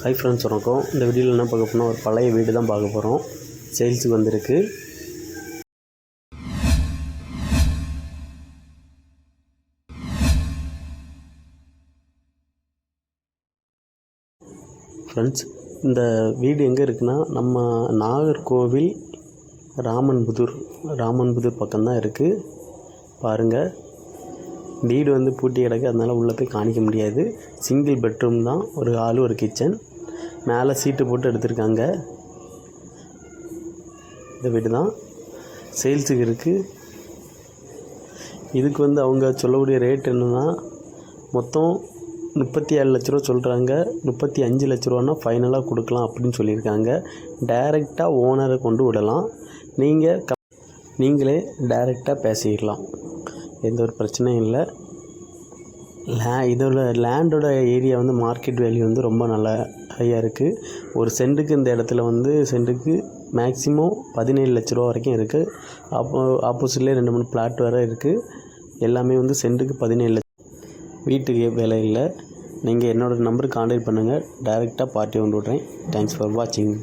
Hi friends, வணக்கம். இந்த வீடியோவில் என்ன பார்க்க போனால் ஒரு பழைய வீடு தான் பார்க்க போகிறோம். சேல்ஸுக்கு வந்திருக்கு. ஃப்ரெண்ட்ஸ், இந்த வீடு எங்கே இருக்குன்னா நம்ம நாகர்கோவில் ராமன்புதூர் பக்கம்தான் இருக்குது. பாருங்கள், வீடு வந்து பூட்டி கிடக்கு, அதனால் உள்ளே போய் காணிக்க முடியாது. சிங்கிள் பெட்ரூம் தான், ஒரு ஹாலு ஒரு கிச்சன், மேலே சீட்டு போட்டு எடுத்திருக்காங்க. இந்த வீடு தான் சேல்ஸுக்கு இருக்குது. இதுக்கு வந்து அவங்க சொல்லக்கூடிய ரேட் என்னென்னா மொத்தம் 37 லட்ச ரூபா சொல்கிறாங்க. 35 லட்ச ரூபான்னா ஃபைனலாக கொடுக்கலாம் அப்படின்னு சொல்லியிருக்காங்க. டைரெக்டாக ஓனரை கொண்டு விடலாம். நீங்களே டைரெக்டாக பேசிக்கலாம், எந்த ஒரு பிரச்சனையும் இல்லை. இதோட லேண்டோட ஏரியா வந்து மார்க்கெட் வேல்யூ வந்து ரொம்ப நல்லா ஹையாக இருக்குது. ஒரு சென்ட்டுக்கு இந்த இடத்துல வந்து சென்ட்டுக்கு மேக்ஸிமம் 17 லட்ச ரூபா வரைக்கும் இருக்குது. ஆப்போசிட்லேயே 2-3 பிளாட் வேறு இருக்குது. எல்லாமே வந்து சென்ட்டுக்கு 17 லட்சம். வீட்டுக்கு வேலை இல்லை. நீங்கள் என்னோடய நம்பருக்கு கான்டாக்ட் பண்ணுங்கள். டைரெக்டாக பார்ட்டி கொண்டு விட்றேன். தேங்க்ஸ் ஃபார் வாட்சிங்.